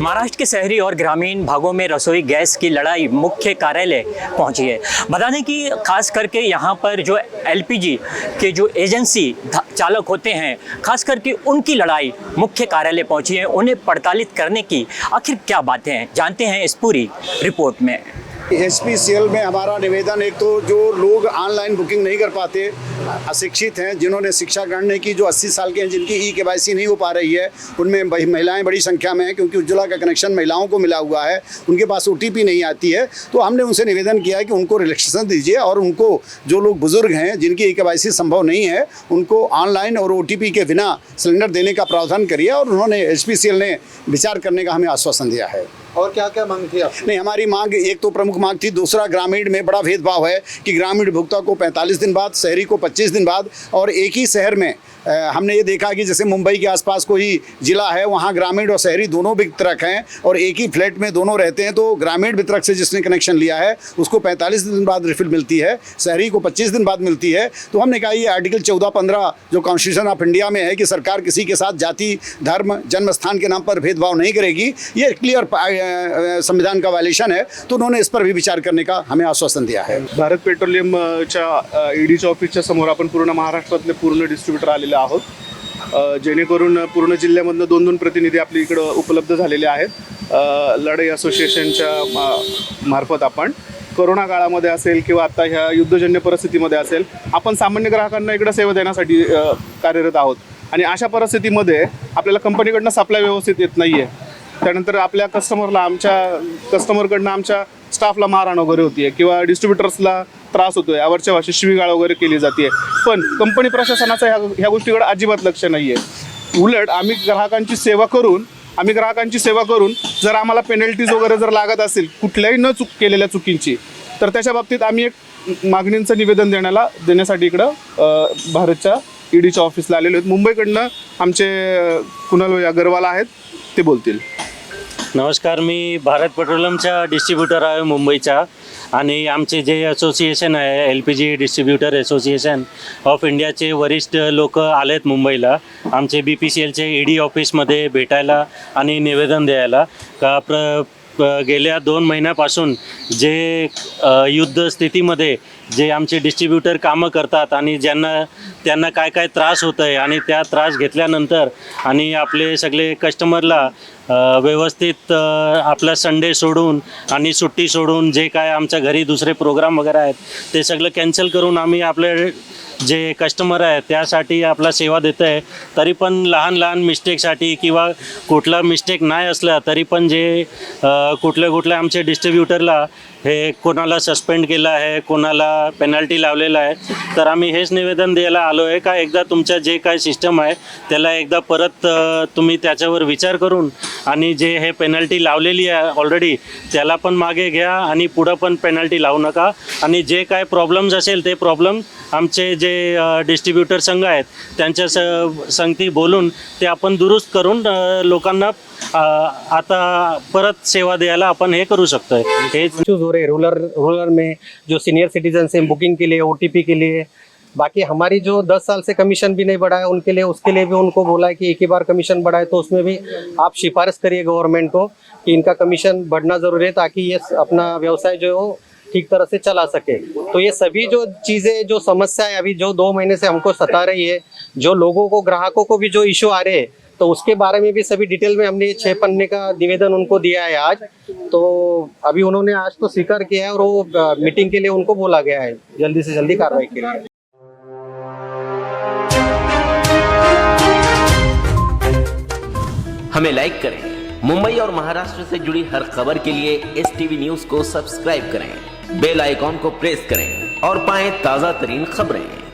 महाराष्ट्र के शहरी और ग्रामीण भागों में रसोई गैस की लड़ाई मुख्य कार्यालय पहुंची है। बता दें कि खास करके यहां पर जो एलपीजी के जो एजेंसी चालक होते हैं, खास करके उनकी लड़ाई मुख्य कार्यालय पहुंची है। उन्हें पड़तालित करने की आखिर क्या बातें हैं, जानते हैं इस पूरी रिपोर्ट में। एचपीसीएल में हमारा निवेदन, एक तो जो लोग ऑनलाइन बुकिंग नहीं कर पाते, अशिक्षित हैं, जिन्होंने शिक्षा ग्रहण नहीं की, जो 80 साल के हैं, जिनकी ई-केवाईसी नहीं हो पा रही है, उनमें महिलाएं बड़ी संख्या में हैं, क्योंकि उज्ज्वला का कनेक्शन महिलाओं को मिला हुआ है, उनके पास ओटीपी नहीं आती है। तो हमने उनसे निवेदन किया है कि उनको रिलैक्सेशन दीजिए और उनको, जो लोग बुजुर्ग हैं जिनकी ई-केवाईसी संभव नहीं है, उनको ऑनलाइन और ओटीपी के बिना सिलेंडर देने का प्रावधान करिए। और उन्होंने एचपीसीएल ने विचार करने का हमें आश्वासन दिया है। और क्या क्या मांग थी आपकी? नहीं, हमारी मांग, एक तो प्रमुख मांग थी, दूसरा ग्रामीण में बड़ा भेदभाव है कि ग्रामीण उपभोक्ता को 45 दिन बाद, शहरी को 25 दिन बाद, और एक ही शहर में हमने ये देखा कि जैसे मुंबई के आसपास कोई जिला है, वहाँ ग्रामीण और शहरी दोनों वितरक हैं और एक ही फ्लैट में दोनों रहते हैं। तो ग्रामीण वितरक से जिसने कनेक्शन लिया है उसको 45 दिन बाद रिफिल मिलती है, शहरी को 25 दिन बाद मिलती है। तो हमने कहा ये आर्टिकल 14-15 जो कॉन्स्टिट्यूशन ऑफ इंडिया में है कि सरकार किसी के साथ जाति, धर्म, जन्म स्थान के नाम पर भेदभाव नहीं करेगी, ये क्लियर संविधान का वायलेशन है। तो उन्होंने इस पर भी विचार करने का हमें आश्वासन दिया है। भारत पेट्रोलियमच्या ईडीच्या ऑफिसच्या समोर आपण पूर्ण महाराष्ट्रातले पूर्ण डिस्ट्रीब्युटर आलेले आहोत, जेणेकरून पूर्ण जिल्ह्यामधनं 2-2 प्रतिनिधी आपल्या इकडं उपलब्ध झालेले आहेत। लढाई असोसिएशनच्या मार्फत आपण कोरोना काळामध्ये असेल किंवा आता ह्या युद्धजन्य परिस्थितीमध्ये असेल, आपण सामान्य ग्राहकांना इकडं सेवा देण्यासाठी कार्यरत आहोत। आणि अशा परिस्थितीमध्ये आपल्याला कंपनीकडनं सप्लाय व्यवस्थित येत नाही आहे। त्यानंतर आपल्या कस्टमरकडनं आमच्या स्टाफला मारहाण वगैरे होती किंवा डिस्ट्रीब्युटर्सला त्रास होतो आहे, आवडच्या भाषेत शिवीगाळ वगैरे केली जाते। पण कंपनी प्रशासनाचं ह्या गोष्टीकडे अजिबात लक्ष नाही आहे। उलट आम्ही ग्राहकांची सेवा करून जर आम्हाला पेनल्टीज वगैरे जर लागत असेल कुठल्याही न केलेल्या चुकींची, तर त्याच्या बाबतीत आम्ही एक मागणींचं निवेदन देण्यासाठी इकडं भारतच्या ईडीच्या ऑफिसला आलेलो आहेत। मुंबईकडनं आमचे कुणाल अग्रवाल आहेत, ते बोलतील। नमस्कार, मी भारत पेट्रोलियमचा डिस्ट्रीब्युटर आहे मुंबईचा, आणि आमचे जे असोसिएशन आहे एलपीजी डिस्ट्रीब्युटर असोसिएशन ऑफ इंडियाचे वरिष्ठ लोक आलेत मुंबईला आमचे बीपीसीएलचे ईडी ऑफिसमध्ये भेटायला आणि निवेदन द्यायला का गेल्या 2 महिन्यापासून जे युद्ध स्थितीमध्ये जे आमचे डिस्ट्रीब्युटर कामं करतात आणि त्यांना काय काय त्रास होत आहे, आणि त्या त्रास घेतल्यानंतर आणि आपले सगळे कस्टमरला व्यवस्थित आपला संडे सोडून आणि सुट्टी सोडून जे काय आमच्या घरी दुसरे प्रोग्राम वगैरे आहेत ते सगळं कॅन्सल करून आम्ही आपले जे कस्टमर आहे त्यासाठी आपला सेवा देतो आहे। तरी पण लहान मिस्टेकसाठी किंवा कुठला मिस्टेक नाही असला तरी पण जे कुठले आमचे डिस्ट्रीब्युटरला हे कोणाला सस्पेंड केलं आहे, कोणाला पेनल्टी लावलेला आहे, तर आम्ही हेच निवेदन द्यायला आलो आहे का एकदा तुमच्या जे काय सिस्टम आहे त्याला एकदा परत तुम्ही त्याच्यावर विचार करून आणि जे हे पेनल्टी लावलेली आहे ऑलरेडी त्याला पण मागे घ्या आणि पुढं पण पेनल्टी लावू नका। आणि जे काय प्रॉब्लेम्स असेल ते प्रॉब्लेम आमचे जे डिस्ट्रीब्युटर संघ आहेत त्यांच्या संगती बोलून ते आपण दुरुस्त करून लोकांना आता परत सेवा द्यायला अपन हे करू सकते हैं। इश्यूज हो रहे रूरल में जो सीनियर सिटीजन हैं बुकिंग के लिए, ओटीपी के लिए, बाकी हमारी जो 10 साल से कमीशन भी नहीं बढ़ा है उनके लिए, उसके लिए भी उनको बोला है कि एक ही बार कमीशन बढ़ाए, तो उसमें भी आप सिफारिश करिए गवर्नमेंट को कि इनका कमीशन बढ़ना ज़रूरी है ताकि ये अपना व्यवसाय जो है ठीक तरह से चला सके। तो ये सभी जो चीज़ें, जो समस्याएं अभी जो 2 महीने से हमको सता रही है, जो लोगों को, ग्राहकों को भी जो इशू आ रहे हैं, तो उसके बारे में भी सभी डिटेल में हमने 6 पन्ने का निवेदन उनको दिया है आज। तो अभी उन्होंने आज तो स्वीकार किया है और वो मीटिंग के लिए उनको बोला गया है जल्दी से जल्दी कार्रवाई के लिए। हमें लाइक करें। मुंबई और महाराष्ट्र से जुड़ी हर खबर के लिए STV न्यूज को सब्सक्राइब करें, बेल आइकॉन को प्रेस करें और पाएं ताजा तरीन खबरें।